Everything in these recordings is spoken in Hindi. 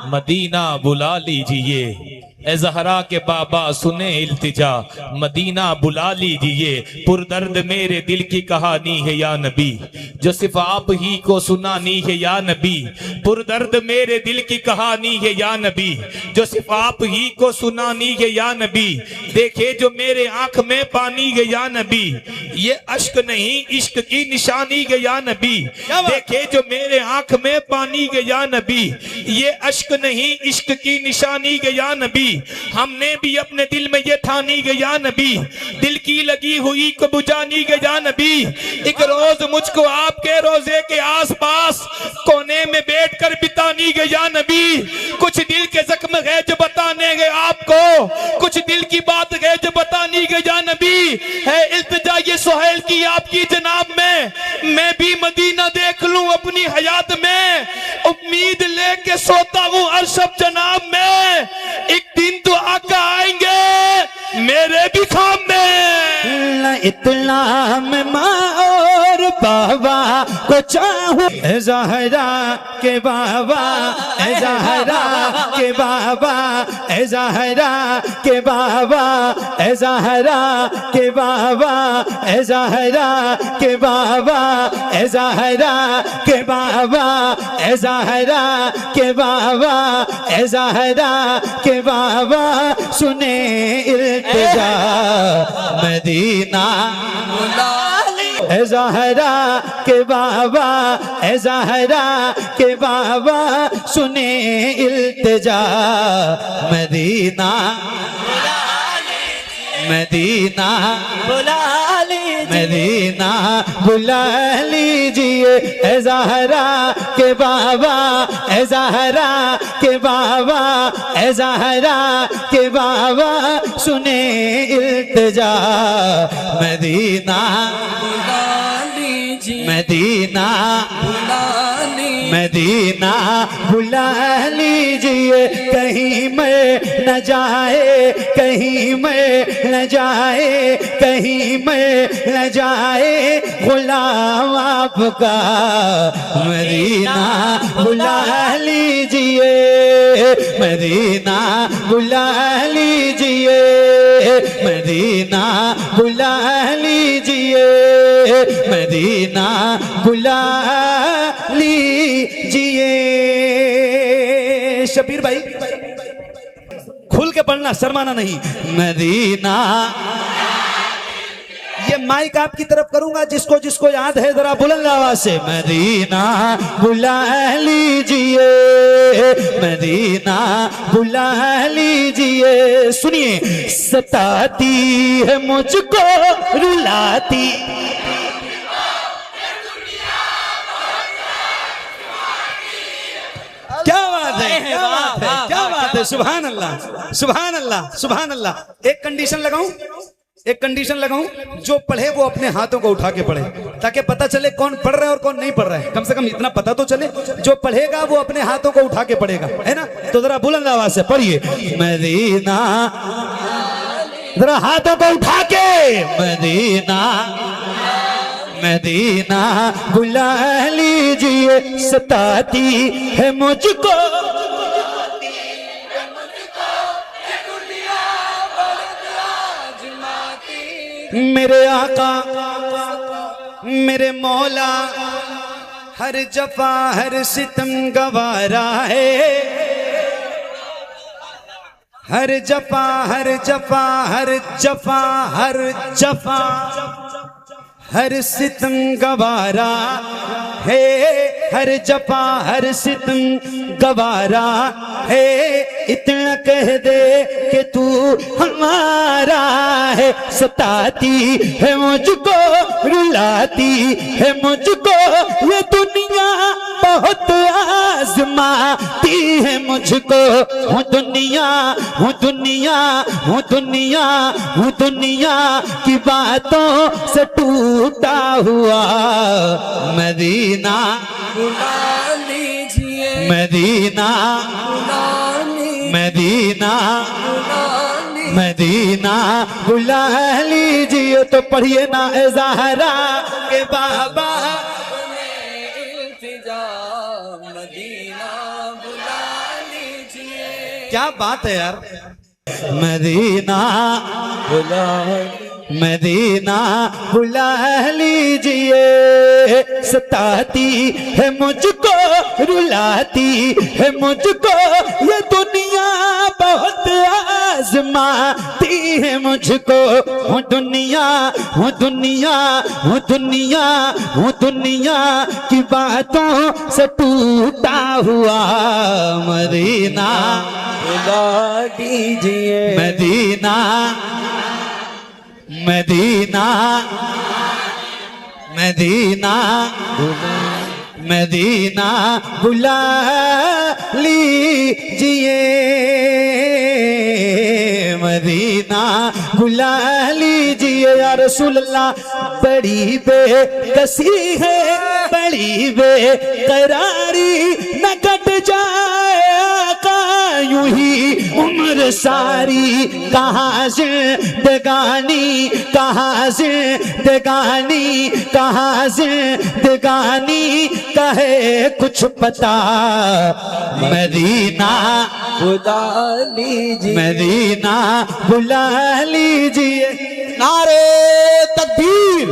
मदीना बुला लीजिए। ए ज़हरा के बाबा सुने इल्तिजा, मदीना बुला लीजिए। पुरदर्द मेरे दिल की कहानी है या नबी, जो सिर्फ आप ही को सुनानी है या नबी। पुरदर्द मेरे दिल की कहानी है या नबी, जो सिर्फ आप ही को सुनानी है या नबी। देखे जो मेरे आंख में पानी है या नबी, ये अश्क नहीं इश्क की निशानी है या नबी। देखे जो मेरे आंख में पानी है या नबी, ये अश्क नहीं इश्क की निशानी है या नबी। हमने भी अपने दिल में ये ठानी गया नबी, दिल की लगी हुई को बुझानी गया नबी। एक रोज मुझको आपके रोजे के आसपास कोने में बैठकर बितानी गया नबी। कुछ दिल के जख्म है जो बताने गए आपको, कुछ दिल की बात है जो बतानी गया नबी। है इल्तिजा ये सुहेल की आपकी जनाब में, मैं भी मदीना देख लूं अपनी हयात में। उम्मीद लेके सोता हूं अरशब जनाब में, एक दिन तो आका आएंगे मेरे भी खाम में। इतना मैं माँ और बाबा को चाहूं, ज़हरा के बाबा, ज़हरा के बाबा, ज़हरा के बाबा, ज़हरा के बाबा, ज़हरा के बाबा, ज़हरा के बाबा, ज़हरा के बाबा, ज़हरा के बाबा सुने इल्तिजा मदीना बुला ली। ज़हरा के बाबा, ज़हरा के बाबा सुने इल्तिजा मदीना मदीना बुला लीजिए, मदीना बुला लीजिए। ज़हरा के बाबा, ज़हरा के बाबा, ज़हरा के बाबा सुने इल्तिजा मदीना बुला लीजिए, मदीना बुला लीजिए, मदीना बुला लीजिए। कहीं मैं न जाए, कहीं मैं न जाए, कहीं मैं न जाए गुलाम आपका, मदीना बुला लीजिए, मदीना बुला लीजिए, मदीना बुला लीजिए, मदीना बुला लीजिए। शबीर भाई खुल के पढ़ना, शर्माना नहीं। मदीना, ये माइक आपकी तरफ करूंगा, जिसको जिसको याद है जरा बुलंद आवाज से मदीना बुला लीजिए, मदीना बुला लीजिए। सुनिए, सताती है मुझको रुलाती, क्या बात है, क्या बात है, क्या बात है। सुभान अल्लाह, सुभान अल्लाह, सुभान अल्लाह। एक कंडीशन लगाऊं, एक कंडीशन लगाऊं, जो पढ़े वो अपने हाथों को उठा के पढ़े, ताकि पता चले कौन पढ़ रहा है और कौन नहीं पढ़ रहा है। कम से कम इतना पता तो चले, जो पढ़ेगा वो अपने हाथों को उठा के पढ़ेगा, है ना। तो जरा बुलंद आवाज से पढ़िए, मदीना, जरा हाथों को उठा के, मदीना मदीना बुला लीजिए। सताती है मुझको, मेरे आका मेरे मौला, हर जफा हर सितम गवारा है, हर जफा हर जफा हर जफा हर जफा हर सितम गवारा है, हर जफा हर सितम गवारा है। इतना कह दे कि तू हमारा है, सताती है मुझको रुलाती है मुझको ये दुनिया, बहुत आजमाती है मुझको। हूँ दुनिया, हूँ दुनिया, हूँ दुनिया, हूँ दुनिया की बातों से टूटा हुआ। मदीना बुला लीजिए, मदीना बुला लीजिए, मदीना बुला लीजिए, मदीना बुला लीजिए। तो पढ़िए ना ए ज़हरा के बाबा, मदीना बुला लीजिए। क्या बात है यार। मदीना मदीना बुला लीजिए, सताती है मुझको, रुलाती है मुझको, ये दुनिया बहुत आजमाती है मुझको। हूँ दुनिया हूँ दुनिया हूँ दुनिया हूँ दुनिया की बातों से टूटा हुआ। मदीना बुला दीजिए, मदीना मदीना मदीना मदीना बुला लीजिए, मदीना बुला लीजिए या रसूल अल्लाह। बड़ी बेकसी है, बड़ी बेकरारी, न कट जाए आका यूं ही उम्र सारी। कहाँ जिंदगानी, कहाँ जिंदगानी, कहाँ जिंदगानी कहे कुछ पता। मदीना बुला लीजिए, मदीना बुला लीजिए। नारे तकबीर,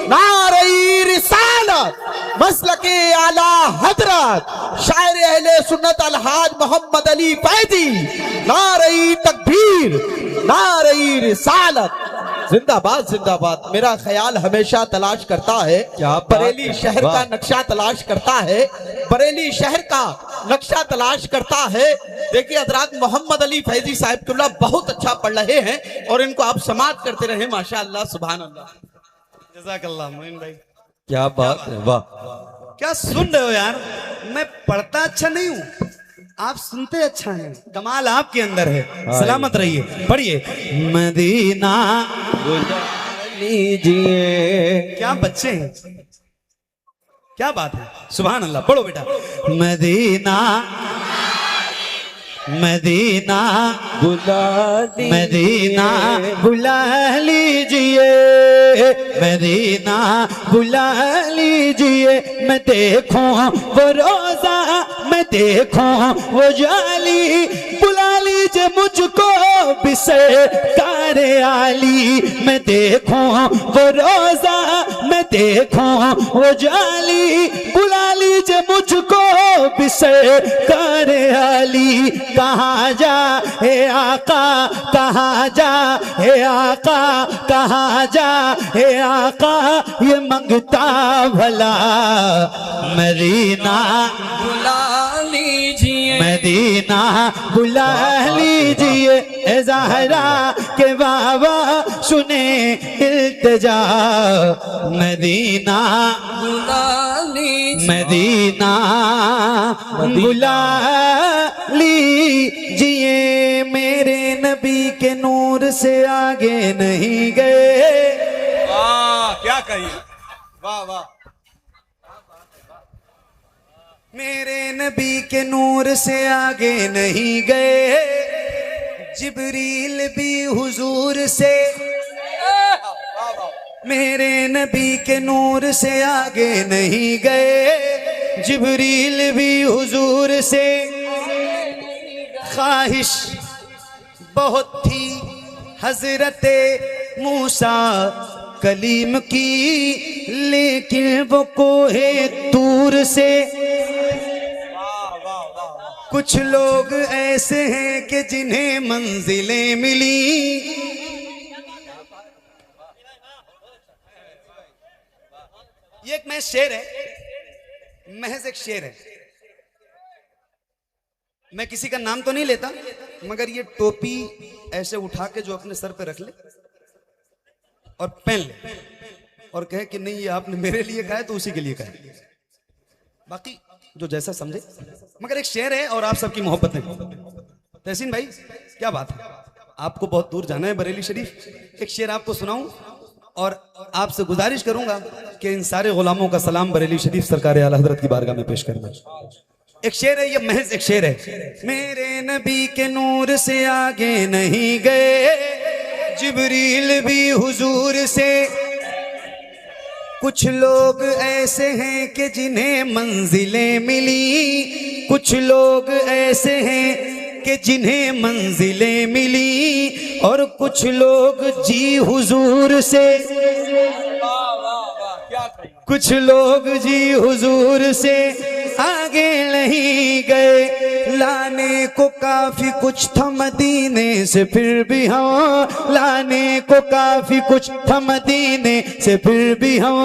नारे रिसालत, मसलके आला हजरत शायर अहले सुन्नत अलहाज मोहम्मद अली फैजी। नारे तकबीर, नारे रिसालत, जिंदाबाद जिंदाबाद। मेरा ख्याल हमेशा तलाश करता है, बरेली शहर का नक्शा तलाश करता है, बरेली शहर का नक्शा तलाश करता है। देखिए हजरात, मोहम्मद अली फैजी साहब तुल्ला बहुत अच्छा पढ़ रहे हैं और इनको आप समाप्त करते रहे। माशाअल्लाह, सुभान अल्लाह, जज़ाकल्लाह मोइन भाई। क्या बात है, वाह। क्या सुन रहे हो यार। मैं पढ़ता अच्छा नहीं हूँ, आप सुनते अच्छा हैं। कमाल आपके अंदर है। सलामत रहिए। पढ़िए, मदीना लीजिए। क्या बच्चे हैं, क्या बात है, सुभान अल्लाह। पढ़ो बेटा, मदीना मदीना बुला लीजिए, मदीना बुला लीजिए, मदीना बुला लीजिए। मैं देखूं वो रोजा, मैं देखूं वो जाली, बुला लीजिए मुझको बिसे कारे आली। मैं देखूं वो रोजा, मैं देखूं वो जाली, बुला लीजिए मुझको बिसे कारे आली। कहाँ जा हे आका, कहाँ जा हे आका, कहाँ जा हे आका, ये मंगता भला। मदीना बुला लीजिए, मदीना बुला लीजिए। ए ज़हरा के बाबा सुने इल्तिजा, मदीना बुला लीजिए, मदीना बुला लीजिए। मेरे नबी के नूर से आगे नहीं गए। वाह, क्या कहिए, वाह वाह। मेरे नबी के नूर से आगे नहीं गए, जिब्रील भी हुजूर से। मेरे नबी के नूर से आगे नहीं गए, जिब्रील भी हुजूर से। ख्वाहिश बहुत थी हजरते मूसा कलीम की, लेकिन वो कोहे तूर से। कुछ लोग ऐसे हैं कि जिन्हें मंजिलें मिली, ये एक महज शेर है, महज एक शेर है। मैं किसी का नाम तो नहीं लेता, मगर ये टोपी ऐसे उठा के जो अपने सर पे रख ले और पहन ले और कहे कि नहीं ये आपने मेरे लिए कहा है तो उसी के लिए कहा है, बाकी जो जैसा समझे। मगर एक शेर है और आप सबकी मोहब्बत है। तहसीन भाई क्या बात है, आपको बहुत दूर जाना है बरेली शरीफ, एक शेर आपको सुनाऊं और आपसे गुजारिश करूंगा कि इन सारे गुलामों का सलाम बरेली शरीफ सरकार आला हजरत की बारगाह में पेश करना। एक शेर है, ये महज एक शेर है। मेरे नबी के नूर से आगे नहीं गए, जिब्रील भी हुजूर से। कुछ लोग ऐसे हैं कि जिन्हें मंजिलें मिली, कुछ लोग ऐसे हैं कि जिन्हें मंजिलें मिली और कुछ लोग जी हुजूर से, कुछ लोग जी हुजूर से आगे नहीं गए। लाने को काफी कुछ था मदीने से फिर भी हम, लाने को काफी कुछ था मदीने से फिर भी हम,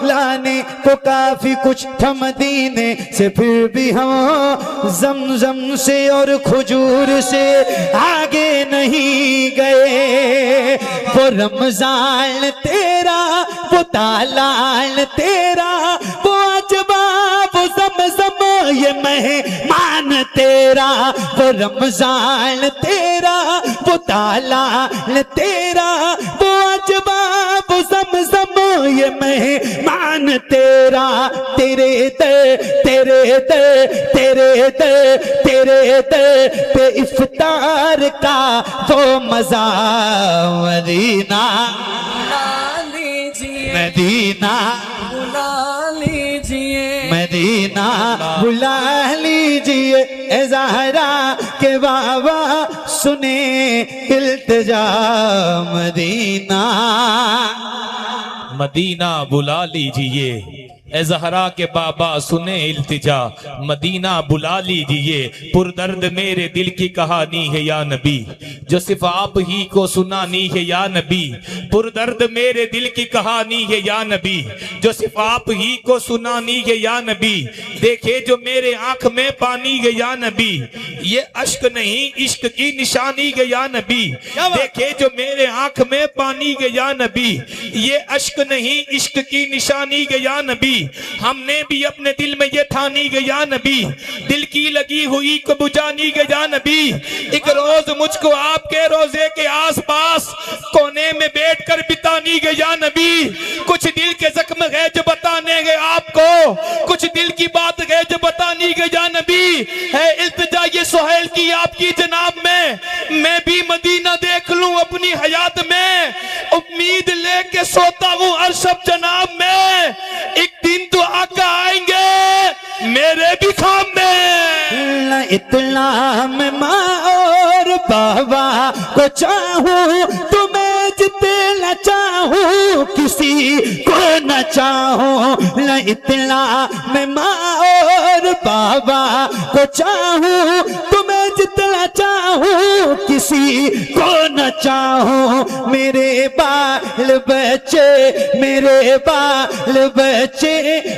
लाने को काफी कुछ था मदीने से फिर भी हम जमजम से और खजूर से आगे नहीं गए। वो रमजान तेरा, वो तालाल तेरा, वो अजबा, वो ज़म ये मेहमान तेरा, वो रमजान तेरा, वो तालाल तेरा, वो अजबा, वो ज़म ये मेहमान तेरा। तेरे दर, तेरे दर, तेरे दर, तेरे दर पे इफ्तार का वो मजा मदीना, मदीना मदीना बुला लीजिए। ए ज़हरा के बाबा सुने इल्तिजा मदीना, मदीना बुला लीजिए। ए ज़हरा के बाबा सुने इल्तिजा, मदीना बुला लीजिए। पुरदर्द मेरे दिल की कहानी है या नबी, जो सिर्फ आप ही को सुनानी है या नबी। पुरदर्द मेरे दिल की कहानी है या नबी, जो सिर्फ आप ही को सुनानी है या नबी। देखे जो मेरे आंख में पानी है या नबी, ये अश्क नहीं इश्क की निशानी है या नबी। देखे जो मेरे आंख में पानी है या नबी, ये अश्क नहीं इश्क की निशानी है या नबी। हमने भी अपने दिल में ये ठानी गया नबी, दिल की लगी हुई को बुझानी गया नबी। एक रोज मुझको आपके रोजे के आसपास कोने में बैठकर बितानी गया नबी। कुछ दिल के जख्म है जो बताने गए आपको, कुछ दिल की बात है जो बतानी गया नबी। है इल्तिजा ये सुहेल की आपकी जनाब में, मैं भी मदीना देख लूं अपनी हयात में। उम्मीद लेके सोता हूं अरशब जनाब में, एक दिन तो आका आएंगे मेरे भी खाम में। इतना मैं माँ और बाबा को चाहूं, तुम्हें जितना चाहूं किसी को न चाहूं। इतना मैं माँ और बाबा को चाहूं, तुम्हें जितना चाहूं किसी को न चाहूं। मेरे बाल बच्चे, मेरे बाल बच्चे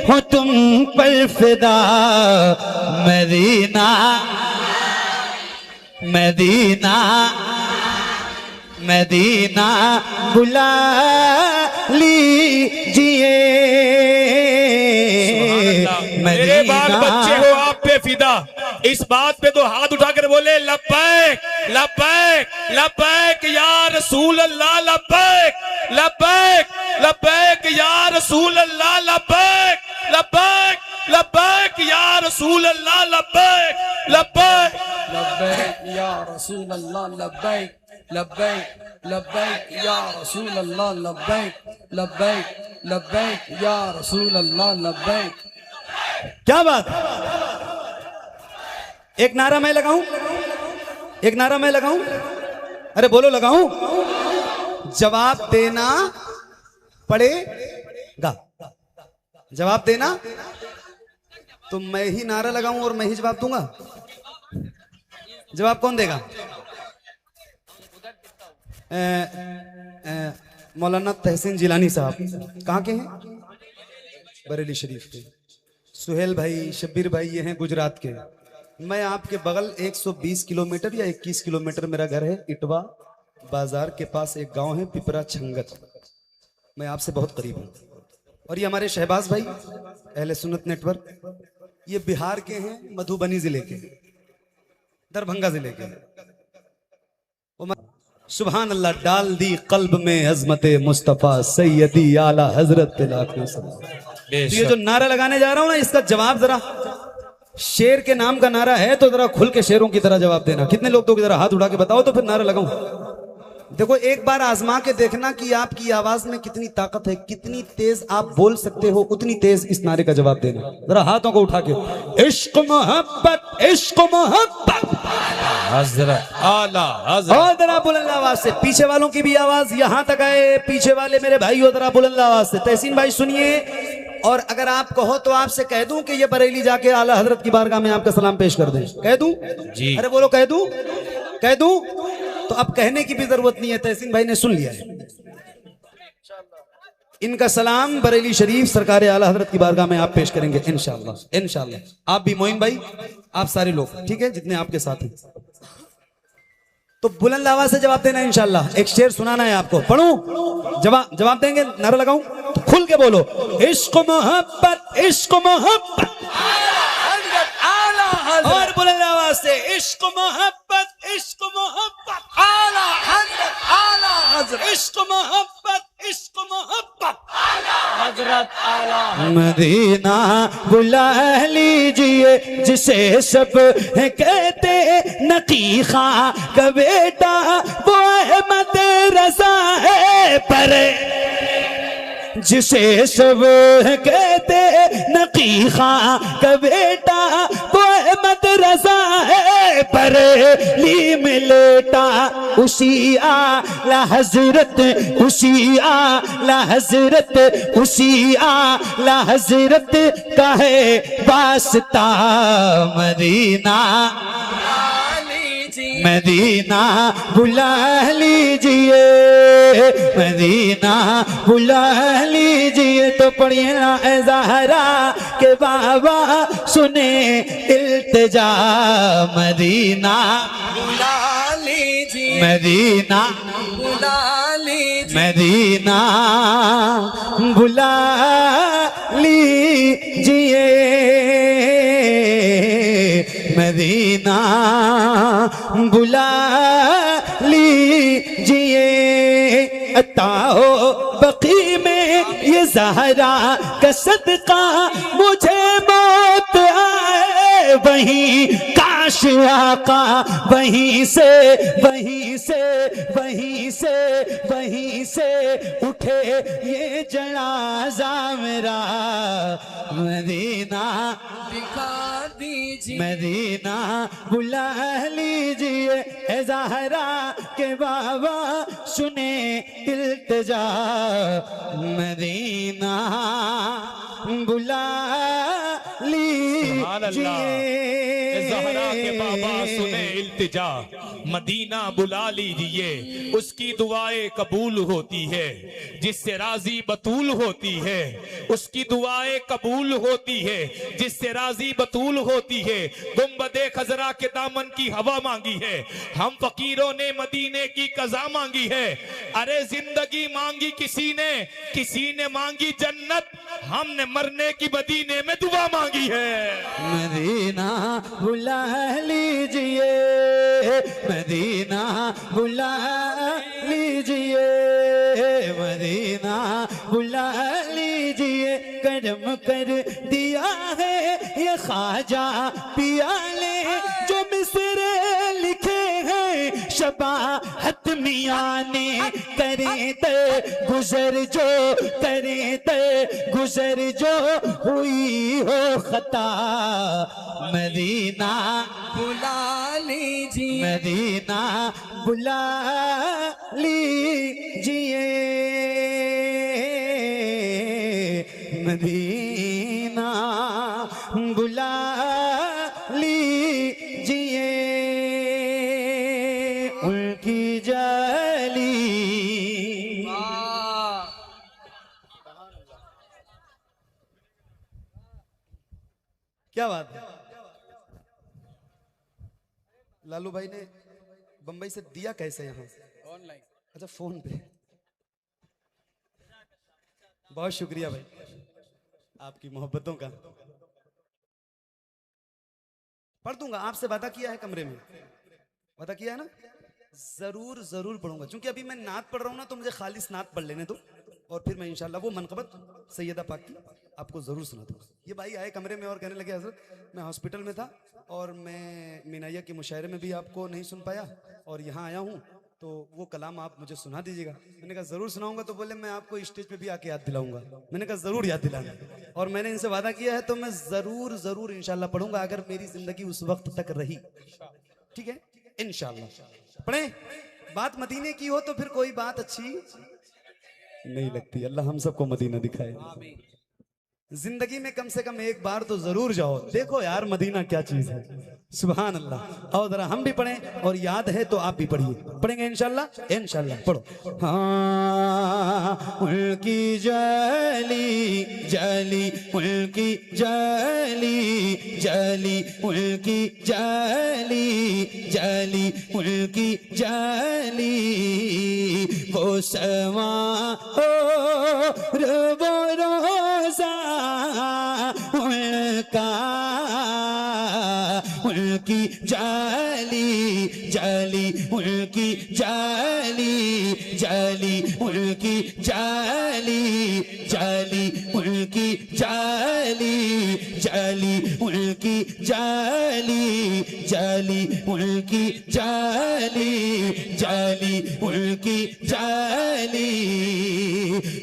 हो तुम पर फिदा। मदीना मदीना मदीना बुला लीजिए। मेरे बाल बच्चे हो आप पे फिदा। इस बात पे तो हाथ उठाकर बोले लब्बैक लब्बैक लब्बैक या रसूल अल्लाह, लब्बैक लब्बैक लब्बैक या रसूल अल्लाह, लब्बैक लब्बैक लब्बैक या रसूल अल्लाह, लब्बैक लब्बैक लब्बैक या रसूल अल्लाह, लब्बैक लब्बैक लब्बैक या रसूल अल्लाह, लब्बैक लब्बैक लब्बैक या रसूल अल्लाह, लब्बैक। क्या बात, एक नारा मैं लगाऊं, एक नारा मैं लगाऊं, अरे बोलो लगाऊं। जवाब देना पड़ेगा, जवाब देना तो मैं ही नारा लगाऊं और मैं ही जवाब दूंगा। जवाब कौन देगा? मौलाना तहसीन जिलानी साहब कहाँ के हैं? बरेली शरीफ के। सुहेल भाई, शब्बीर भाई ये हैं गुजरात के। मैं आपके बगल 120 किलोमीटर या 21 किलोमीटर मेरा घर है। इटवा बाजार के पास एक गांव है पिपरा छंगत, मैं आपसे बहुत करीब हूँ। और ये हमारे शहबाज भाई अहले सुन्नत नेटवर्क, ये बिहार के हैं, मधुबनी जिले के, दरभंगा जिले के। सुभान अल्लाह, डाल दी कल्ब में अजमते मुस्तफा सैयदी आला हजरत। ये जो नारा लगाने जा रहा हूं ना, इसका जवाब जरा शेर के नाम का नारा है तो जरा खुल के शेरों की तरह जवाब देना। कितने लोग दोगे? जरा हाथ उठा के बताओ तो फिर नारा लगाऊं। देखो एक बार आजमा के देखना कि आपकी आवाज में कितनी ताकत है, कितनी तेज आप बोल सकते हो, उतनी तेज इस नारे का जवाब देना। जरा हाथों को उठा के। इश्क मोहब्बत, इश्क मोहब्बत, हजरत आला हजरत। और जरा बुलंद आवाज से, पीछे वालों की भी आवाज यहाँ तक आए। पीछे वाले मेरे भाई हो, जरा बुलंद आवाज से। तहसीन भाई सुनिए, और अगर आप कहो तो आपसे कह दूं कि ये बरेली जाके आला हजरत की बारगाह में आपका सलाम पेश कर दें। कह दूं जी। अरे बोलो, कह दूं, कह दूं। तो अब कहने की भी जरूरत नहीं है, तहसीन भाई ने सुन लिया है। इनका सलाम बरेली शरीफ सरकार आला हजरत की बारगाह में आप पेश करेंगे इंशाअल्लाह। इंशाअल्लाह आप भी, मोइन भाई, आप सारे लोग, ठीक है, जितने आपके साथ हैं। तो बुलंद आवाज से जवाब देना इंशाअल्लाह। एक शेर सुनाना है आपको, पढ़ूं? जवाब देंगे? नारा लगाऊं? तो खुल के बोलो, इश्क मोहब्बत, इश्क मोहब्बत। और बुलंद आवाज से, इश्क मोहब्बत, इश्क मोहब्बत, आला हजरत, आला हजरत, इश्क मोहब्बत, इश्क मोहब्बत। हजरत आला मदीना बुला लीजिए जिसे सब कहते नकीखा का बेटा, वो अहमद रजा है पर, जिसे सब कहते नकीखा का बेटा, वो अहमद रजा है पर, ली में लेटा उसी आला हजरत, उसी आला हजरत, उसी आला हजरत का है वास्ता। मदीना मदीना बुला लीजिए, मदीना बुला लीजिए। तो पढ़िए ना ए ज़हरा के बाबा सुने इल्तिजा। मदीना बुला लीजिए, मदीना बुला लीजिए, मदीना बुला लीजिए, मदीना बुला लीजिए। अताओ बकी में ये ज़हरा का सदका मुझे मौत आए, वहीं काश आका वहीं से, वहीं से, वहीं से, वहीं से उठे ये जनाजा मेरा। मदीना दिखा दीजिए, मदीना बुला लीजिए, ए ज़हरा के बाबा सुने इल्तिजा। मदीना बुला लीजिए, ज़हरा के बाबा सुने इल्तिजा। मदीना बुला लीजिए, उसकी दुआएं कबूल होती है, जिससे राजी बतूल होती है। उसकी दुआएं कबूल होती है, जिससे राजी बतूल होती है। गुंबदे खजरा के दामन की हवा मांगी है, हम फकीरों ने मदीने की कज़ा मांगी है। अरे जिंदगी मांगी किसी ने मांगी जन्नत, हमने मरने की मदीने में दुआ मांगी है। मदीना बुला लीजिए, मदीना बुला लीजिए, मदीना बुला लीजिए। करम कर दिया है ये ख्वाजा पियाले जो मिसरे लिखे हैं, शबाहत मियां ने करे ते गुजर जो, करे ते गुजर जो हुई हो खता। मदीना बुला लीजिए, मदीना बुला लीजिए, मदीना बुला लीजिए। उनकी जाली क्या बात है। लालू भाई ने बंबई से दिया कैसे यहाँ? ऑनलाइन। अच्छा, फोन पे। बहुत शुक्रिया भाई आपकी मोहब्बतों का। पढ़ दूंगा, आपसे वादा किया है कमरे में, वादा किया है ना, जरूर जरूर पढ़ूंगा। क्योंकि अभी मैं नात पढ़ रहा हूं ना, तो मुझे खालिस नात पढ़ लेने दो, और फिर मैं इंशाल्लाह वो मनकबत सैयदा पाक की आपको जरूर सुना दूंगा। ये भाई आए कमरे में और कहने लगे, हजरत मैं हॉस्पिटल में था और मैं मीनाइया के मुशायरे में भी आपको नहीं सुन पाया, और यहाँ आया हूँ, तो वो कलाम आप मुझे सुना दीजिएगा। मैंने कहा जरूर सुनाऊंगा। तो बोले मैं आपको स्टेज पे भी आके याद दिलाऊंगा। मैंने कहा जरूर याद दिलाना, और मैंने इनसे वादा किया है, तो मैं जरूर जरूर इंशाल्लाह पढ़ूंगा, अगर मेरी जिंदगी उस वक्त तक रही। ठीक है, इंशाल्लाह पढ़े। बात मदीने की हो तो फिर कोई बात अच्छी नहीं लगती। अल्लाह हम सबको मदीना दिखाए। जिंदगी में कम से कम एक बार तो जरूर जाओ, देखो यार मदीना क्या चीज है। सुभान अल्लाह। और जरा हम भी पढ़ें और याद है तो आप भी पढ़िए। पढ़ेंगे इंशाल्लाह, इंशाल्लाह पढ़ो। हाँ उनकी जली जली उनकी जली जली उनकी जली जली उनकी जली वो समा वो रोजा उनका उनकी जाली जाली उनकी जाली जाली उनकी जाली जाली उनकी जाली जाली उनकी जाली जाली उनकी जाली जाली उनकी जाली।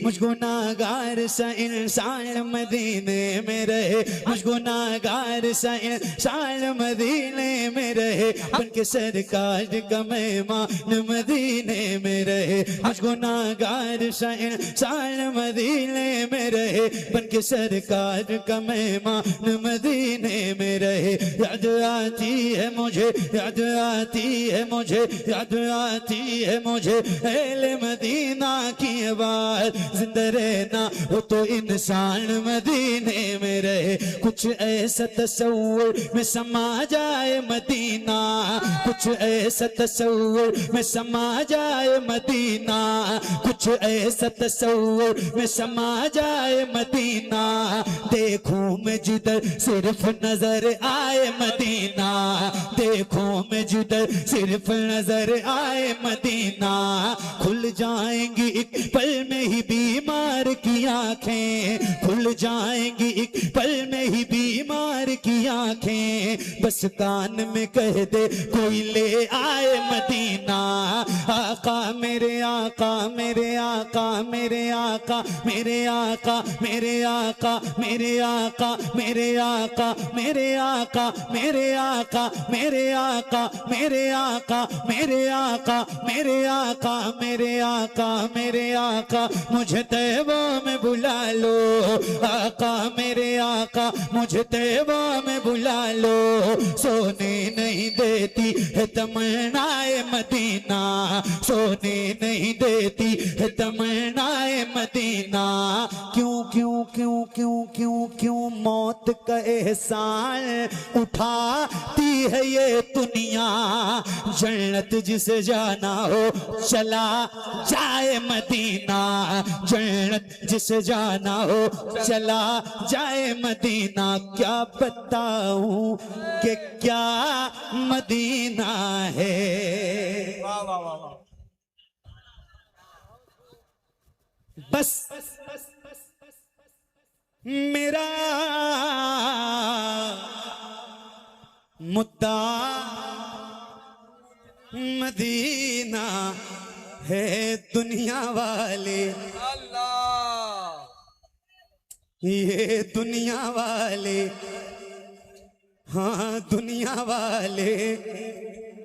मुझको नागार सा इंसान मदीने में रहे, मुझको नागार सा इंसान मदीने में रहे, बनके सरकार का मेहमान मदीने में रहे। मुझको नागार सा इंसान मदीने में रहे, बनके सरकार का मेहमान मदीने में रहे। याद आती है मुझे, याद आती है मुझे, याद आती है मुझे अहले मदीना की आवाज़। जिंदा रहना हो तो इंसान मदीने में रहे, कुछ ऐसा तस्वुर में समा जाए मदीना, कुछ ऐसा तस्वुर में समा जाए मदीना, कुछ ऐसा तस्वुर में समा जाए मदीना। देखूं मैं जिधर सिर्फ नजर आए मदीना, देखूं मैं जिधर सिर्फ नजर आए मदीना। खुल जाएंगी एक पल में ही बीमार की आंखें, खुल जाएंगी एक पल में ही बीमार की आंखें। बस कान में कह दे कोई ले आए मदीना। आका मेरे आका मेरे आका मेरे आका मेरे आका मेरे आका मेरे आका मेरे आका मेरे आका मेरे आका मेरे आका मेरे आका मेरे आका मेरे आका मेरे आका मेरे आका मुझे तैबा में बुला लो। आका मेरे आका मुझे तैबा में बुला लो। सोने नहीं देती है तमन्नाए मदीना, सोने नहीं देती है तमन्नाए मदीना। क्यों क्यों क्यों क्यों क्यों क्यों मौत का एहसान उठाती है ये दुनिया। जन्नत जिसे जाना हो चला जाए मदीना, जन्नत जिसे जाना हो चला जाए मदीना। क्या बताऊं कि क्या मदीना है। बस मेरा मुद्दा मदीना है। दुनिया वाले ये दुनिया वाले, हाँ दुनिया वाले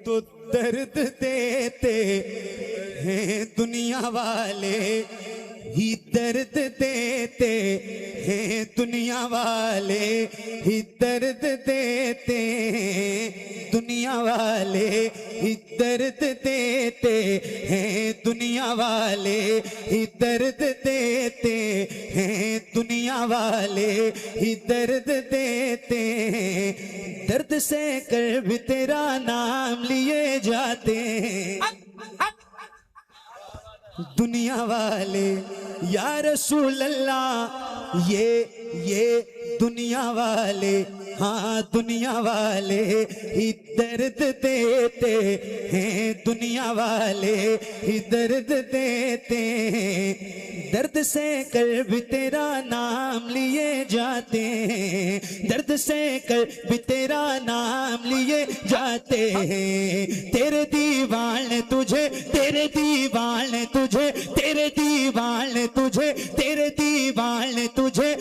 तो दर्द देते हैं, दुनिया वाले ही दर्द देते हैं, दुनिया वाले ही दर्द देते हैं, दुनिया वाले ही दर्द देते हैं, दुनिया वाले ही दर्द देते हैं, दुनिया वाले ही दर्द देते हैं। दर्द से कर भी तेरा नाम लिए जाते हैं दुनिया वाले। या रसूल अल्लाह ये दुनिया वाले, हाँ दुनिया वाले ही दर्द देते हैं, दुनिया वाले ही दर्द देते हैं। दर्द से कर भी तेरा नाम लिए जाते हैं, दर्द से कर भी तेरा नाम लिए जाते हैं। तेरे दीवाने तुझे, तेरे दीवाने तुझे, तेरे दीवाने तुझे, तेरे दीवाने तुझे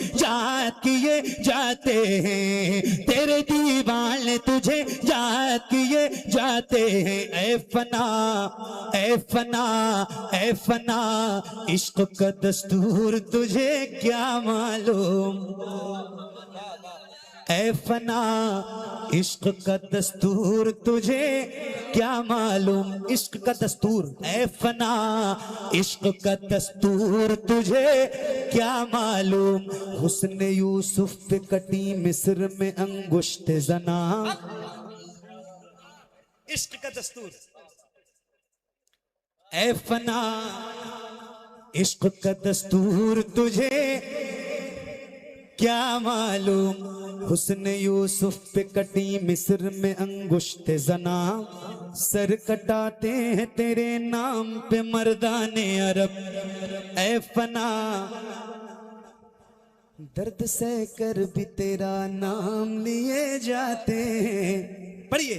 किए जाते हैं, तेरे दीवाने तुझे याद किए दिए जाते हैं। ऐ फना ऐ फना ऐ फना, इश्क का दस्तूर तुझे क्या मालूम। ऐ फना इश्क का दस्तूर तुझे क्या मालूम। इश्क का दस्तूर, ऐ फना इश्क का दस्तूर तुझे क्या मालूम। हुस्न यूसुफ पे कटी मिस्र में अंगुश्त जना। इश्क का दस्तूर, ऐ फना इश्क का दस्तूर तुझे क्या मालूम। हुस्न यूसुफ पे कटी मिस्र में अंगुश्त जना। सर कटाते हैं तेरे नाम पे मर्दाने अरब। ऐ फना दर्द सह कर भी तेरा नाम लिए जाते हैं। पढ़िए,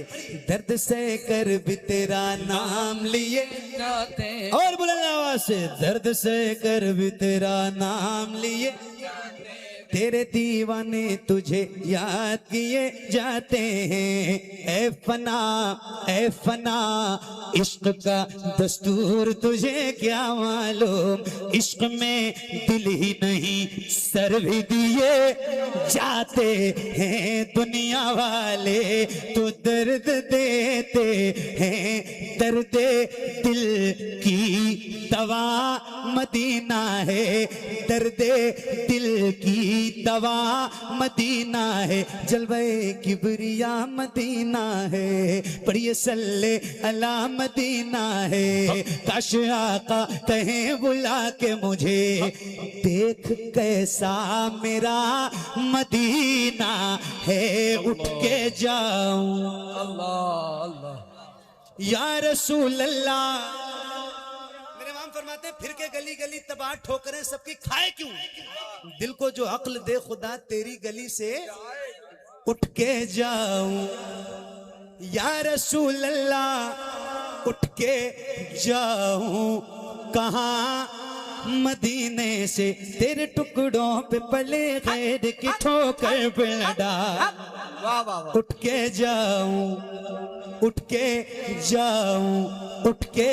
दर्द सह कर भी तेरा नाम लिए जाते हैं। और बुलंद आवाज से, दर्द सह कर भी तेरा नाम लिए, तेरे दीवाने तुझे याद किए जाते हैं। ऐ फना इश्क का दस्तूर तुझे क्या मालूम। इश्क में दिल ही नहीं सर भी दिए जाते हैं दुनिया वाले। तो दर्द देते हैं, दर्द दिल की दवा मदीना है। दर्द दिल की दवा मदीना है। जलवे किबरिया मदीना है। पढ़िए सल्ले अला मदीना है। काश आका कहें बुला के मुझे, देख कैसा मेरा मदीना है, उठ के जाऊं। अल्लाह अल्लाह या रसूल अल्लाह। मेरे इमाम फरमाते हैं, फिर के गली गली तबाह ठोकरें सबकी खाए क्यों। दिल को जो अक्ल दे खुदा तेरी गली से उठ के जाऊं। या रसूल अल्लाह उठ के जाऊं कहां मदीने से। तेरे टुकड़ों पे पले गैर की ठोकर पे लड़ा। वाह वाह वाह। उठ के जाऊं, उठ के जाऊं, उठ के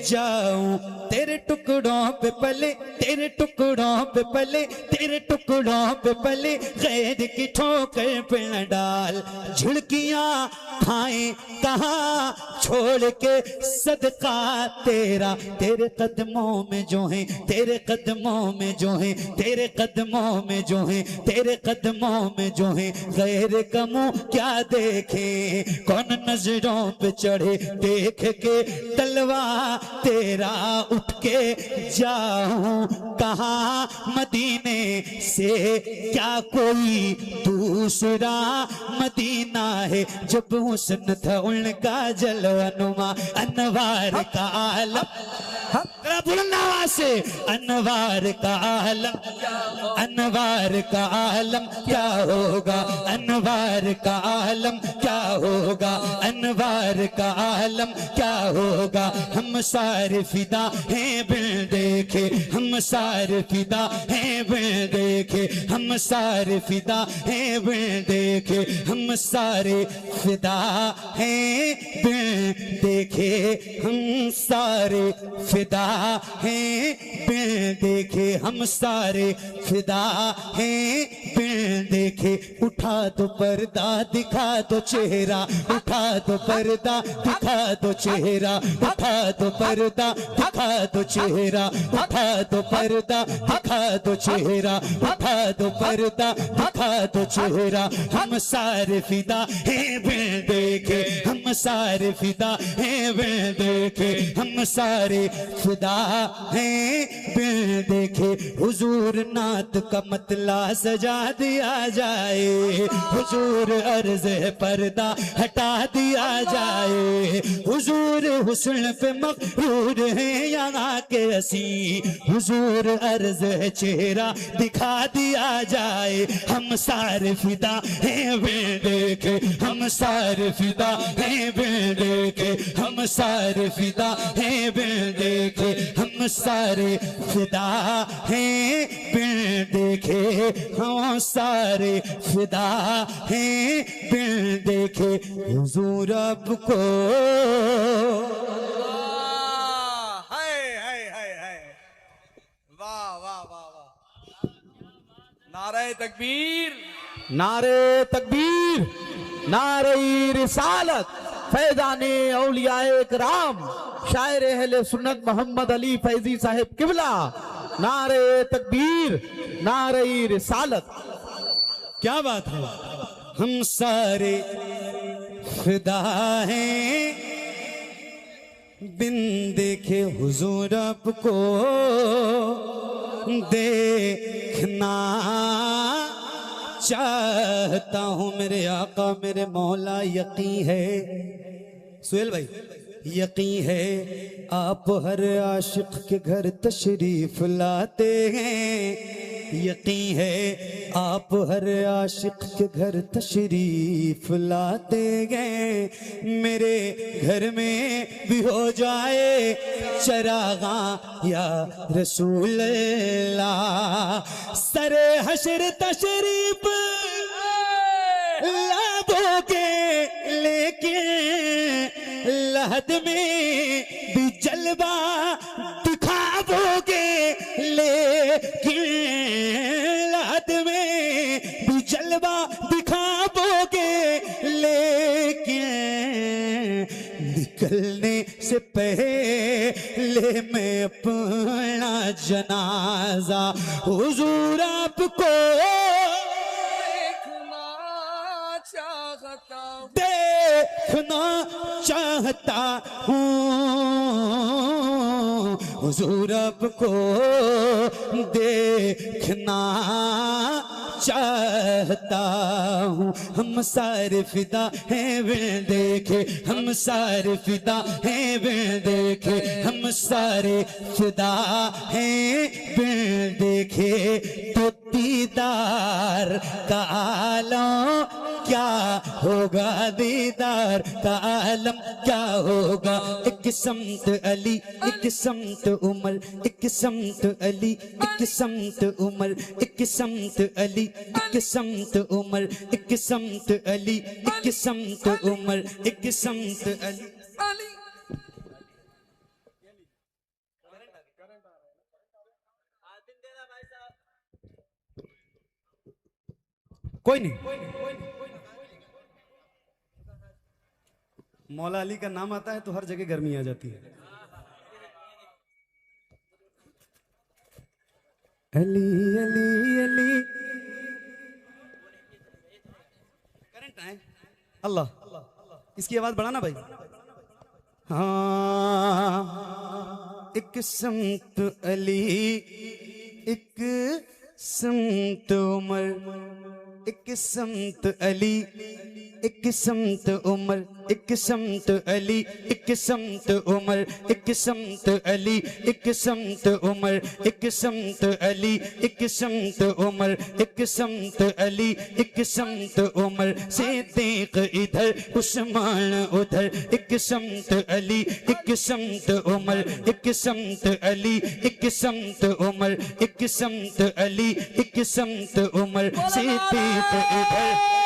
जाऊं। तेरे टुकड़ों पे पले, तेरे टुकड़ों पे पले, तेरे टुकड़ों पे पले गैर की ठोकर पे न डाल। झिड़कियां खाएं कहाँ छोड़ के सदका तेरा। तेरे कदमों में जो है, तेरे कदमों में जो है, तेरे कदमों में जो है, तेरे कदमों में जो है, गैर का मुंह क्या देखे। कौन नजरों पे चढ़े देख के तलवा तेरा। उठ के जाऊं कहां मदीने से, क्या कोई दूसरा मदीना है। जब हुस्न था उनका जलवनुमा, अनवार का आलम। बुलंद आवाज से, अनवार का आलम, अनवार का आलम क्या होगा। अनवार का आलम क्या होगा। अनवार का आलम क्या होगा। हम सारे फिदा हैं बिन देखे, हम सारे फिदा हैं बिन देखे, हम सारे फिदा हैं बिन देखे, हम सारे फिदा हैं बिन देखे, हम सारे फिदा हैं बिन देखे, हम सारे फिदा हैं बिन देखे। उठा दो पर्दा दिखा दो चेहरा, उठा दो पर्दा दिखा दो चेहरा, उठा दो पर्दा दिखा दो चेहरा, उठा दो पर्दा दिखा दो चेहरा, उठा दो पर्दा दिखा दो चेहरा। हम सारे फिदा हैं बिन देखे, हम सारे फिदा हैं बिन देखे, हम सारे फिदा हैं बिन देखे। हुजूर नात का मतला सजा दिया जाए, हुजूर अर्ज पर्दा हटा दिया जाए। हुजूर हुस्न पे मगरूर है यहाँ के असी, हुजूर अर्ज चेहरा दिखा दिया जाए। हम सारे फिदा हैं बिन देखे, हम सारे फिदा हैं बिन देखे, हम सारे फिदा हैं बिन देखे, हम सारे फिदा हैं बिन देखे, हम सारे फिदा हैं बिन देखे हुजूर आपको। वाह वाह वाह वाह, नारे तकबीर, नारे तकबीर, नारे रिसालत, फैजाने औलियाए कराम, शायर अहले सुन्नत मोहम्मद अली फैजी साहिब किबला। नारे तकबीर, नारे रिसालत। क्या बात है। हम सारे फिदा हैं बिन देखे हुजूर आपको, देखना चाहता हूं मेरे आका मेरे मौला। यकीन है सुहेल भाई, यकीन है आप हर आशिक के घर तशरीफ लाते हैं। यकीन है आप हर आशिक के घर तशरीफ लाते हैं। मेरे घर में भी हो जाए चरागा या रसूल अल्लाह। सरे हशर तशरीफ लाओगे लेके लहद में भी जलवा दिखाओगे, लेकिन लहद में भी जलवा दिखाओगे, लेकिन निकलने से पहले मैं अपना जनाजा हुजूर आपको देखना चाहता हूँ। हुजूर आपको देखना चाहता हूँ। हम सारे फिदा हैं बिन देखे, हम सारे फिदा हैं बिन देखे, हम सारे फिदा हैं बिन देखे। तो दीदार का आलम क्या होगा, दीदार का आलम क्या होगा। एक समत अली, एक समत उमर, एक समत अली, एक समत उमर, एक समत अली, एक समत उमर, एक समत अली, एक समत उमर, एक समत अली। कोई नहीं, मौला अली का नाम आता है तो हर जगह गर्मी आ जाती है। अली अली अली करंट है। अल्लाह, इसकी आवाज बढ़ाना भाई। हाँ, एक समत अली, एक समत उमर, एक समत अली, एक समत उमर, एक समत अली, एक समत उमर, एक समत अली, एक समत उमर, एक समत अली, एक समत उमर, एक समत अली, एक समत उमर। सिद्दीक इधर उस्मान उधर, एक समत अली, एक समत उमर, एक समत अली, एक समत उमर, एक समत अली, एक समत उमर। सिद्दीक इधर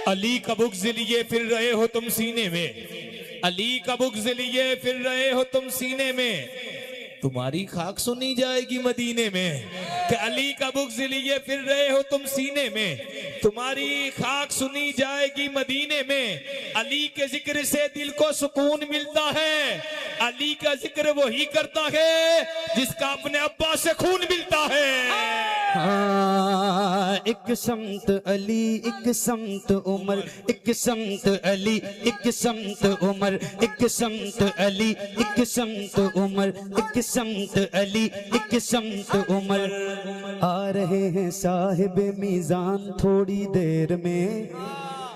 अली का बुग़्ज़ लिए फिर रहे हो तुम सीने में, अली का बुग़्ज़ लिए फिर रहे हो तुम सीने में, तुम्हारी खाक सुनी जाएगी मदीने में। कि अली का बुग़्ज़ लिए फिर रहे हो तुम सीने में, तुम्हारी खाक सुनी जाएगी मदीने में। अली के जिक्र से दिल को सुकून मिलता है, अली का जिक्र वही करता है जिसका अपने अब्बा से खून मिलता है। हाँ, एक समत अली, एक समत उमर, एक समत अली, एक समत उमर, एक समत अली, एक समत उमर, एक समत अली, एक समत उमर। आ रहे हैं साहिब मीज़ान थोड़ी देर में,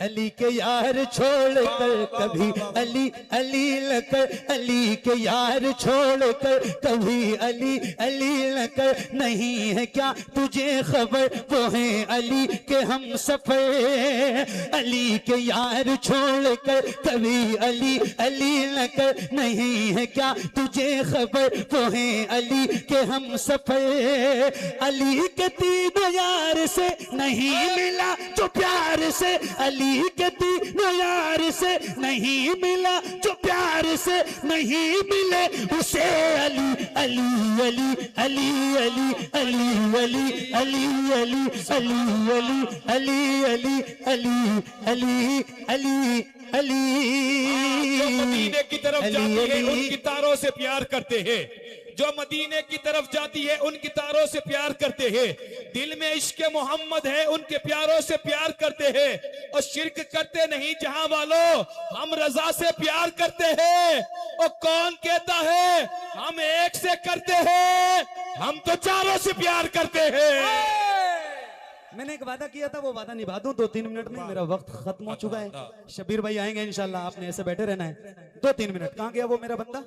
अली के यार छोड़ कर कभी अली अली न कर, अली के यार छोड़ कर कभी अली अली न कर। नहीं है क्या तुझे खबर वो है अली के हम सफर, अली के यार छोड़ कर कभी अली अली न कर। नहीं है क्या तुझे खबर वो है अली के हम सफर, अली के तीनों यार से नहीं मिला जो प्यार से, अली के तीनों यार से नहीं मिला जो प्यार से, नहीं मिले उसे अली अली अली अली अली अली अली अली अली अली अली अली अली अली अली जो मदीने की तरफ अली, जाती है अली। उनकी तारों से प्यार करते हैं, जो मदीने की तरफ जाती है उनकी तारों से प्यार करते हैं, दिल में इश्क मोहम्मद है उनके प्यारों से प्यार करते हैं, और शिरक करते नहीं जहां वालों हम रजा से प्यार करते हैं। और कौन कहता है हम एक से करते हैं, हम तो चारों से प्यार करते हैं। मैंने एक वादा किया था, वो वादा निभा दूं 2-3 मिनट में, मेरा वक्त खत्म हो चुका है। शबीर भाई आएंगे इंशाल्लाह, आपने ऐसे बैठे रहना है 2-3 मिनट। कहां गया वो मेरा बंदा?